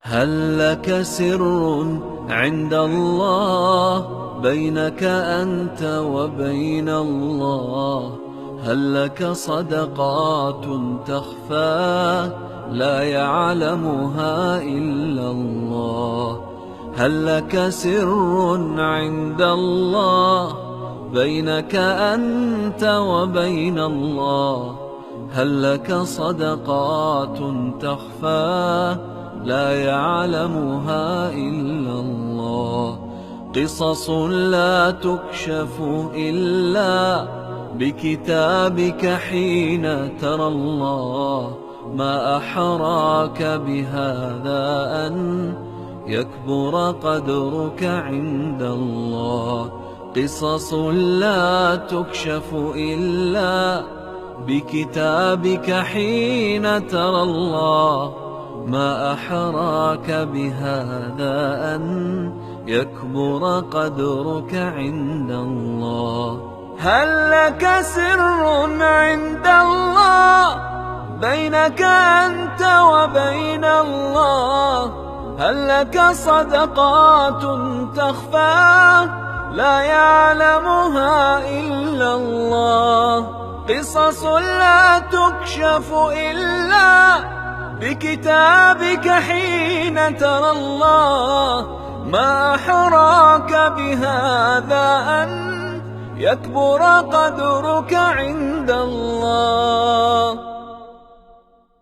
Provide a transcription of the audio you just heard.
هل لك سر عند الله بينك أنت وبين الله؟ هل لك صدقات تخفى لا يعلمها إلا الله؟ هل لك سر عند الله بينك أنت وبين الله؟ هل لك صدقات تخفى لا يعلمها إلا الله؟ قصص لا تكشف إلا بكتابك حين ترى الله. ما أحراك بهذا أن يكبر قدرك عند الله. قصص لا تكشف إلا بكتابك حين ترى الله. ما أحراك بهذا أن يكبر قدرك عند الله. هل لك سر عند الله بينك أنت وبين الله؟ هل لك صدقات تخفى لا يعلمها إلا الله؟ قصص لا تكشف إلا بكتابك حين ترى الله. ما أحراك بهذا أن يكبر قدرك عند الله.